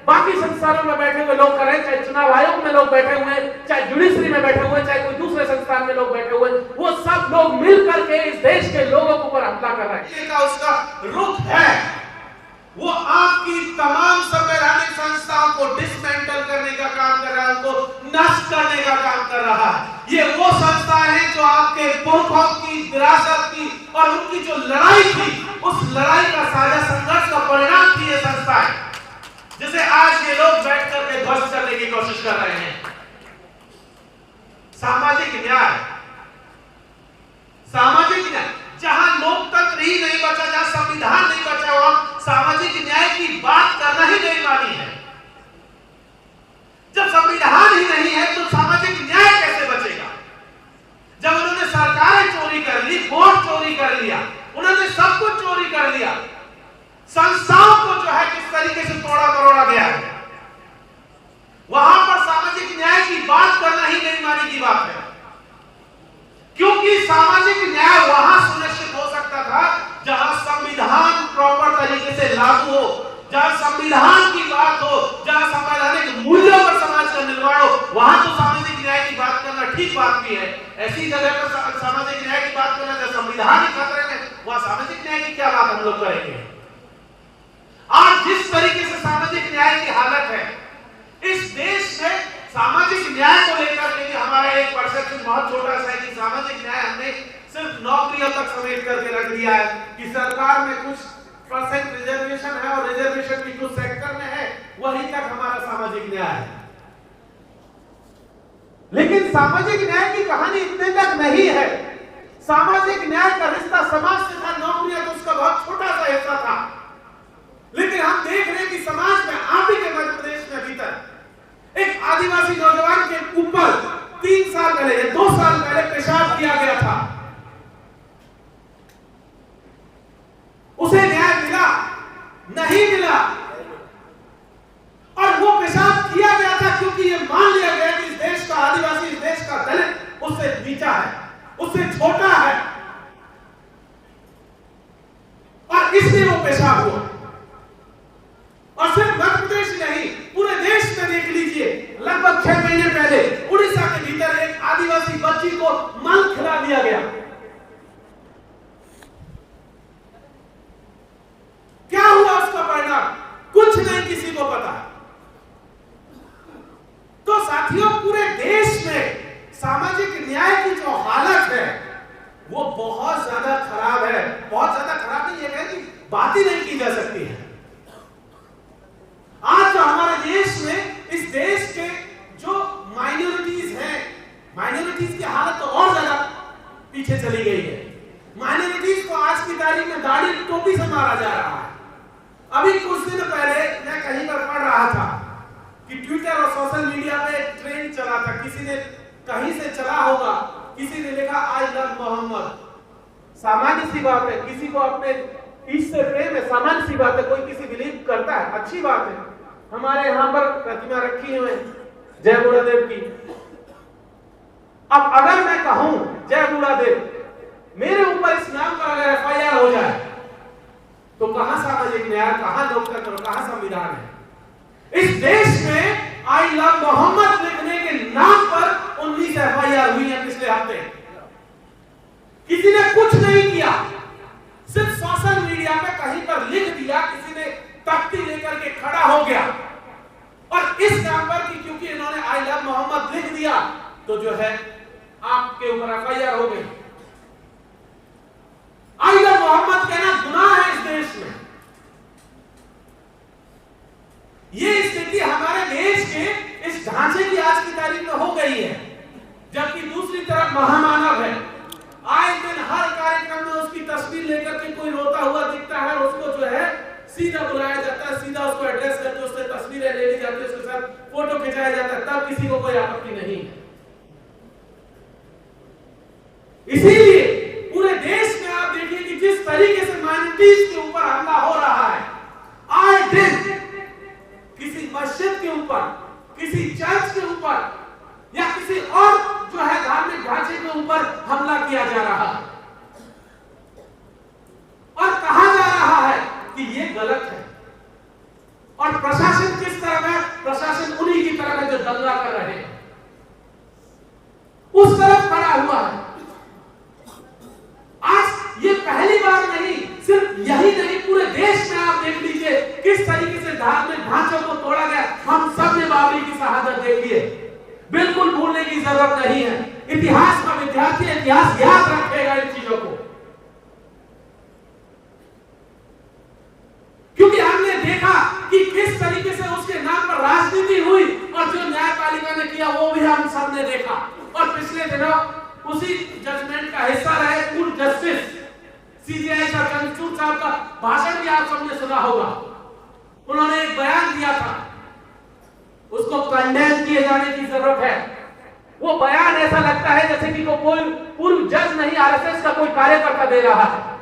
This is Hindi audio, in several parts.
बाकी संस्थानों में बैठे हुए लोग कर रहे हैं, चाहे चुनाव आयोग में लोग बैठे हुए, चाहे जुडिशरी में बैठे हुए, चाहे कोई दूसरे संस्थान में लोग बैठे हुए, वो सब लोग मिल करके इस देश के लोगों के ऊपर हमला कर रहे हैं। उसका रुख है वो आपकी तमाम संवैधानिक संस्थाओं को डिसमेंटल करने का काम कर रहा है, उनको नष्ट करने का काम कर रहा है। ये वो संस्थाएं हैं जो आपके पुरखों की विरासत की और उनकी जो लड़ाई थी, उस लड़ाई का साझा संघर्ष का परिणाम थी ये संस्थाएं, जिसे आज ये लोग बैठ करके ध्वस्त करने की कोशिश कर रहे हैं। सामाजिक न्याय, सामाजिक न्याय, जहां लोकतंत्र ही नहीं बचा, जहां संविधान नहीं बचा, वहां सामाजिक न्याय की बात करना ही नहीं मानी है। जब संविधान ही नहीं है तो सामाजिक न्याय कैसे बचेगा? जब उन्होंने सरकारें चोरी कर ली, वोट चोरी कर लिया, उन्होंने सब कुछ चोरी कर लिया, संस्थाओं को जो है किस तरीके से तोड़ा मरोड़ा गया है, वहां पर सामाजिक न्याय की बात करना ही नहीं मानी की बात है। क्योंकि सामाजिक न्याय वहां सुनिश्चित हो सकता था जहां संविधान प्रॉपर तरीके से लागू हो, जहां संविधान की बात हो, जहां संवैधानिक मूल्यों पर समाज का निर्माण हो, वहां तो सामाजिक न्याय की बात करना ठीक बात भी है। ऐसी जगह पर सामाजिक न्याय की बात करना जब संविधान ही खतरे में, वहां सामाजिक न्याय की क्या बात हम लोग करेंगे? आज जिस तरीके से सामाजिक न्याय की हालत है इस देश में, सामाजिक न्याय को लेकर के हमारा एक परसेप्शन बहुत छोटा सा है कि सामाजिक न्याय हमने सिर्फ नौकरियों तक समेट करके रख दिया है कि सरकार में कुछ परसेंट रिजर्वेशन है और रिजर्वेशन भी कुछ सेक्टर में है, वहीं तक हमारा सामाजिक न्याय है। लेकिन सामाजिक न्याय की कहानी इतने तक नहीं है। सामाजिक न्याय का रिश्ता समाज से था, नौकरियां तो उसका बहुत छोटा सा हिस्सा था। लेकिन हम देख रहे हैं कि समाज में, आप ही के मध्य प्रदेश में भीतर एक आदिवासी नौजवान के ऊपर 3 साल पहले या 2 साल पहले पेशाब किया गया था। उसे न्याय मिला? नहीं मिला। और वो पेशाब किया गया था क्योंकि ये मान लिया गया कि इस देश का आदिवासी, इस देश का दलित उससे नीचा है, उससे छोटा है, और इसलिए वो पेशाब हुआ। और सिर्फ मध्य प्रदेश नहीं, पूरे देश में देख लीजिए, लगभग 6 महीने पहले उड़ीसा के भीतर एक आदिवासी बच्ची को मल खिला दिया गया। क्या हुआ उसका परिणाम? कुछ नहीं किसी को पता। तो साथियों, पूरे देश में सामाजिक न्याय की जो हालत है वो बहुत ज्यादा खराब है। बहुत ज्यादा खराब नहीं है कि बात ही नहीं की जा सकती है। आज जो हमारे देश में, इस देश के जो माइनॉरिटीज हैं, माइनॉरिटीज की हालत तो और ज्यादा पीछे चली गई है। माइनॉरिटीज को आज की तारीख में दाढ़ी टोपी से मारा जा रहा है। अभी कुछ दिन पहले मैं कहीं पर पढ़ रहा था कि ट्विटर और सोशल मीडिया पे एक ट्रेंड चला था, किसी ने कहीं से चला होगा, किसी ने लिखा आई लव मोहम्मद। सामान्य सी बात है, किसी को अपने ईश से प्रेम है, सामान्य सी बात है, कोई किसी बिलीव करता है, अच्छी बात है। हमारे यहाँ पर प्रतिमा रखी हुई है जय बुढ़ादेव की। अब अगर मैं कहूं जय बुढ़ादेव, मेरे ऊपर इस नाम पर अगर FIR हो जाए तो कहां सामाजिक न्याय, कहां लोकतंत्र, कहां संविधान है? इस देश में आई लव मोहम्मद लिखने के नाम पर 19 FIR हुई है पिछले हफ्ते। किसी ने कुछ नहीं किया, सिर्फ सोशल मीडिया पे कहीं पर लिख दिया, किसी ने तख्ती लेकर के खड़ा हो गया और इस नाम पर कि क्योंकि इन्होंने आई लव मोहम्मद लिख दिया तो जो है आपके ऊपर FIR हो गई। आई लव मोहम्मद कहना गुनाह है इस देश में। ये स्थिति हमारे देश के इस ढांचे की आज की तारीख में हो गई है। जबकि दूसरी तरफ महामानव है, आए दिन हर कार्यक्रम में उसकी तस्वीर लेकर के कोई रोता हुआ दिखता है, उसको जो है सीधा बुलाया जाता है, सीधा उसको एड्रेस करके उससे तस्वीरें ले ली जाती है, उसके साथ फोटो खिंचाया जाता है, तब किसी को कोई आपत्ति नहीं है। इसीलिए पूरे देश में आप देखिए कि जिस तरीके से माइनॉरिटीज के ऊपर हमला हो रहा है, आए दिन किसी मस्जिद के ऊपर, किसी चर्च के ऊपर या किसी और जो है धार्मिक ढांचे के ऊपर हमला किया जा रहा है और कहा जा रहा है कि ये गलत है। और प्रशासन किस तरह है? प्रशासन उन्हीं की तरह है जो दंगा कर रहे हैं, उस तरफ खड़ा हुआ है। आज ये पहली बार नहीं, सिर्फ यही नहीं, पूरे देश में आप देख लीजिए किस तरीके से धार्मिक ढांचों को तोड़ा गया। हम सब ने बाबरी की शहादत देखी है, बिल्कुल भूलने की जरूरत नहीं है। इतिहास का विद्यार्थी इतिहास याद रखेगा इन चीजों को, क्योंकि हमने देखा कि किस तरीके से उसके नाम पर राजनीति हुई और जो न्यायपालिका ने किया वो भी हम सब ने देखा। और पिछले दिनों उसी जजमेंट का हिस्सा रहे पूर्व जस्टिस सीजेआई चंद्रचूड़ साहब का भाषण भी आप सबने सुना होगा। उन्होंने एक बयान दिया था, उसको कंडेम किए जाने की जरूरत है। वो बयान ऐसा लगता है जैसे कि कोई पूर्व जज नहीं, आरएसएस का कोई कार्यकर्ता दे रहा है।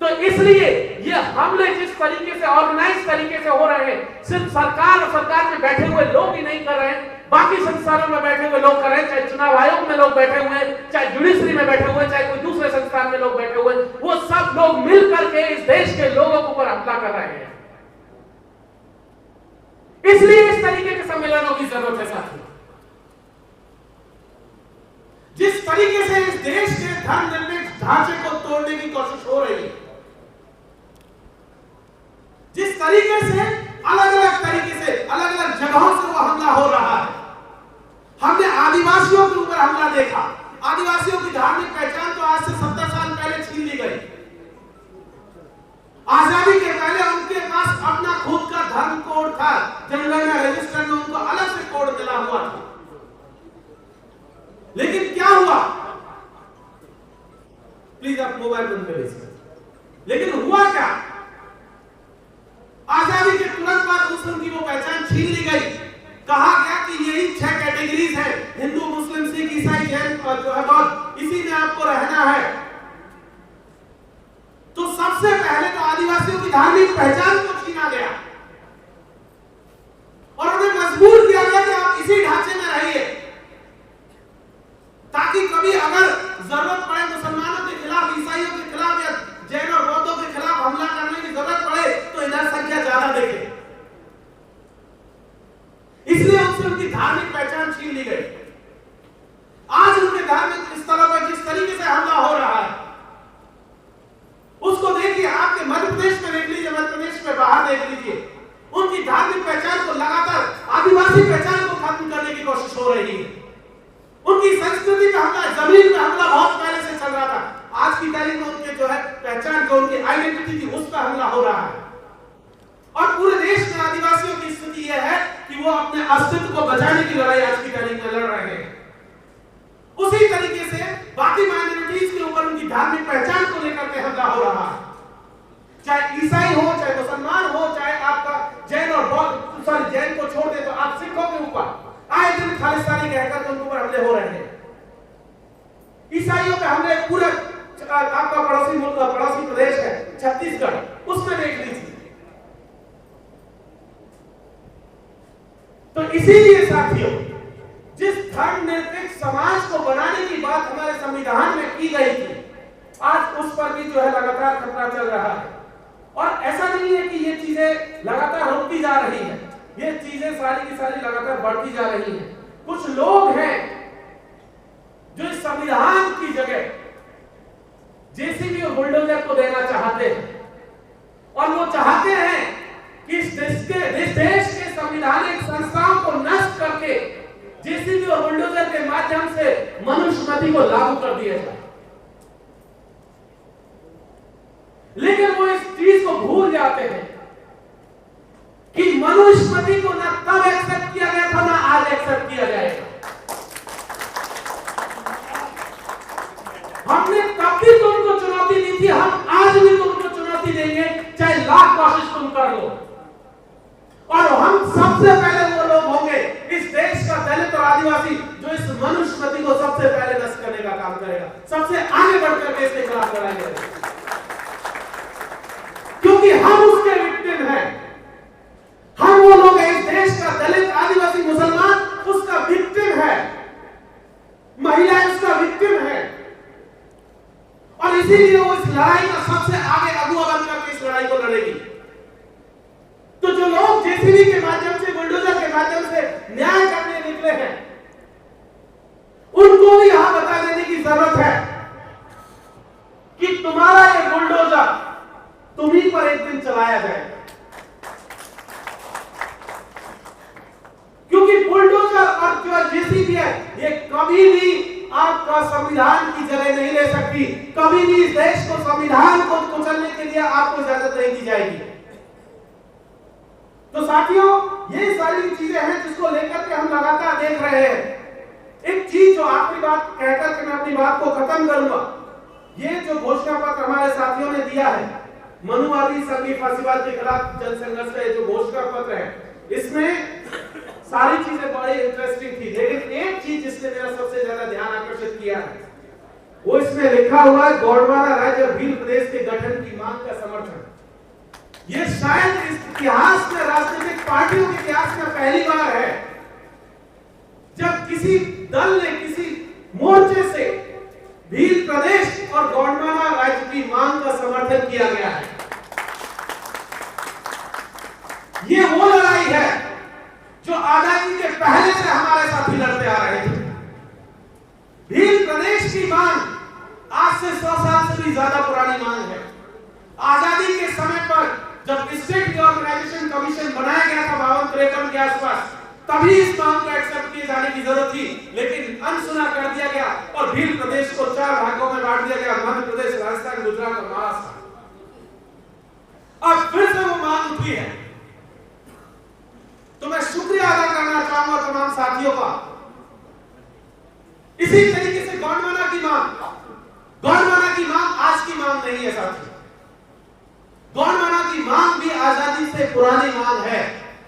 तो इसलिए ये हमले जिस तरीके से ऑर्गेनाइज तरीके से हो रहे हैं, सिर्फ सरकार और सरकार में बैठे हुए लोग ही नहीं कर रहे हैं, बाकी संस्थानों में बैठे हुए लोग कर रहे हैं। चाहे चुनाव आयोग में लोग बैठे हुए हैं, चाहे जुडिशरी में बैठे हुए हैं, चाहे कोई दूसरे संस्थान में लोग बैठे हुए हैं, वो सब लोग मिल करके इस देश के लोगों के ऊपर हमला कर रहे हैं। इसलिए इस तरीके के सम्मेलनों की जरूरत है साथियों। जिस तरीके से इस देश के धर्मनिरपेक्ष ढांचे को तोड़ने की कोशिश हो रही है, जिस तरीके से अलग अलग तरीके से अलग अलग जगहों से वो हमला हो रहा है। हमने आदिवासियों के ऊपर हमला देखा। आदिवासियों की धार्मिक पहचान तो आज से 70 साल पहले छीन ली गई। आजादी के पहले उनके पास अपना खुद का धर्म कोड था, जनगणना रजिस्टर में उनको अलग से कोड मिला हुआ था। लेकिन क्या हुआ? प्लीज आप मोबाइल बंद करिए। लेकिन हुआ क्या? आजादी के तुरंत बाद उनकी वो पहचान छीन ली गई। कहा गया कि यही 6 कैटेगरीज है, हिंदू, मुस्लिम, सिख, ईसाई, जैन और जो है बौद्ध, इसी में आपको रहना है। तो सबसे पहले तो आदिवासियों की धार्मिक पहचान को छीना गया और उन्हें मजबूर किया गया कि आप इसी ढांचे में रहिए, ताकि कभी अगर जरूरत पड़े मुसलमानों के खिलाफ, ईसाइयों के खिलाफ या जैन और बौद्धों के खिलाफ हमला करने की जरूरत पड़े तो इधर संख्या ज्यादा देखे। इसलिए उनसे उनकी धार्मिक पहचान छीन ली गई। आज उनके धार्मिक स्थलों पर जिस तरीके से हमला हो रहा है उसको देखिए। आपके मध्य प्रदेश में देख लीजिए, मध्य प्रदेश में बाहर देख लीजिए, उनकी धार्मिक पहचान को लगातार, आदिवासी पहचान को खत्म करने की कोशिश हो रही है। उनकी संस्कृति पे हमला, जमीन पे हमला बहुत पहले से चल रहा था। आज की तारीख में उनके जो है पहचान, जो उनकी आइडेंटिटी थी, उस पर हमला हो रहा है। और पूरे देश में आदिवासियों की स्थिति यह है कि वो अपने अस्तित्व को बचाने की लड़ाई आज की तारीख में लड़ रहे हैं। उसी तरीके से बाकी माइनॉरिटीज के ऊपर उनकी धार्मिक पहचान को लेकर के हमला हो रहा है। चाहे ईसाई हो, चाहे मुसलमान हो, चाहे आपका जैन और बौद्ध, सॉरी जैन को छोड़ दे तो आप सिखों के ऊपर आए दिन खालिस्तानी कहकर उनके ऊपर हमले हो रहे हैं। ईसाइयों पे हमले पूरे आपका पड़ोसी मुल्क, पड़ोसी प्रदेश है छत्तीसगढ़, उसमें देख लीजिए। तो इसीलिए साथियों, जिस धर्मनिरपेक्ष समाज को बनाने की बात हमारे संविधान में की गई थी, आज उस पर भी जो है लगातार खतरा चल रहा है। और ऐसा नहीं है कि ये चीजें लगातार होती जा रही है, ये चीजें सारी की सारी लगातार बढ़ती जा रही हैं। कुछ लोग हैं जो इस संविधान की जगह जेसीबी और बुलडोजर को देना चाहते हैं, और वो चाहते हैं कि इस देश के संवैधानिक संस्थाओं को नष्ट करके जेसीबी और बुलडोजर के माध्यम से मनुस्मृति को लागू कर दिया जाए। लेकिन वो इस चीज को भूल जाते हैं कि मनुस्मृति को ना तब एक्सेप्ट किया गया था, ना आज एक्सेप्ट किया जाएगा। हमने तब भी तुमको चुनौती दी थी, हम आज भी तुमको चुनौती देंगे, चाहे लाख कोशिश तुम कर लो। और हम सबसे पहले वो लोग होंगे इस देश का दलित और आदिवासी जो इस मनुस्मृति को सबसे पहले नष्ट करने का काम करेगा, सबसे आगे बढ़कर के इसके खिलाफ लड़ाई करेगा, क्योंकि हम उसके विक्टिम हैं। हम वो लोग हैं, इस देश का दलित, आदिवासी, मुसलमान उसका विक्टिम है, महिलाएं उसका विक्टिम है। और इसीलिए वो इस लड़ाई का सबसे आगे अगुवा बनकर के लड़ाई को लड़ेगी। तो जो लोग जेसीबी के माध्यम से, बुलडोजर के माध्यम से न्याय करने निकले हैं, उनको भी यहां बता देने की जरूरत है कि तुम्हारा ये बुलडोजर तुम्ही पर एक दिन चलाया जाएगा। क्योंकि बुलडोजर और जो जेसीबी है, ये कभी भी आपका संविधान की जगह नहीं ले सकती। कभी भी इस देश को, संविधान को कुचलने के लिए आपको इजाजत नहीं दी जाएगी। तो साथियों, ये सारी चीजें हैं जिसको लेकर के हम लगातार देख रहे हैं। एक चीज जो आखिरी बात कहकर के मैं अपनी बात को खत्म करूंगा, ये जो घोषणा पत्र हमारे साथियों ने दिया है, मनुवादी संघी फांसीवाद के खिलाफ जनसंघर्ष का जो घोषणा पत्र है, इसमें सारी चीजें बड़ी इंटरेस्टिंग थी, लेकिन एक चीज जिसने मेरा सबसे ज्यादा ध्यान आकर्षित किया है, वो इसमें लिखा हुआ है गोंडवाना राज्य और भील प्रदेश के गठन की मांग का समर्थन। ये शायद इस इतिहास में, राजनीतिक पार्टियों के इतिहास में पहली बार है जब किसी दल ने, किसी मोर्चे से भील प्रदेश और गोंडवाना राज्य की मांग का समर्थन किया गया है। ये वो लड़ाई है जो आजादी के पहले से हमारे साथी लड़ते आ रहे थे। भील प्रदेश की मांग आज से 100 साल से भी ज्यादा पुरानी मांग है। आजादी के समय पर जब स्टेट रिऑर्गेनाइजेशन कमीशन बनाया गया था 52-53 के आसपास, तभी इस मांग को एक्सेप्ट किए जाने की जरूरत थी, लेकिन अनसुना कर दिया गया और भील प्रदेश को 4 भागों में बांट दिया गया, मध्य प्रदेश, राजस्थान, गुजरात और महाराष्ट्र। अब फिर से वो मांग उठी है। तो मैं शुक्रिया अदा करना चाहूंगा तमाम साथियों का। इसी तरीके से गोंडवाना की मांग आज की मांग नहीं है साथियों। गोंडवाना की मांग भी आजादी से पुरानी मांग है,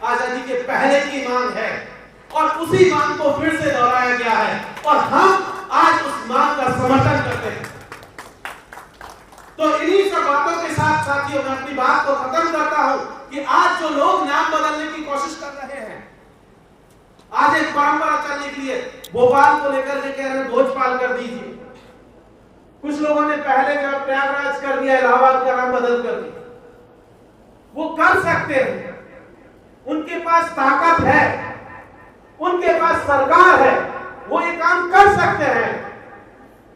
आजादी के पहले की मांग है, और उसी मांग को फिर से दोहराया गया है और हम आज उस मांग का समर्थन करते हैं। तो इन्हीं सब बातों के साथ साथियों, मैं अपनी बात को खत्म करता हूं कि आज जो लोग नाम बदलने की कोशिश कर रहे हैं, आज एक परंपरा चलने के लिए भोपाल को लेकर के कह रहे हैं भोजपाल कर दीजिए। कुछ लोगों ने पहले जो प्रयागराज कर दिया, इलाहाबाद का नाम बदल कर दिया। वो कर सकते हैं, उनके पास ताकत है, उनके पास सरकार है, वो ये काम कर सकते हैं।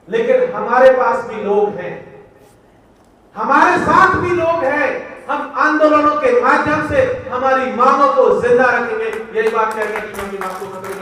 लेकिन हमारे पास भी लोग हैं, हमारे साथ भी लोग हैं। हम आंदोलनों के माध्यम से हमारी मांगों को जिंदा रखेंगे। यही बात कहकर मैं अपनी बात को खत्म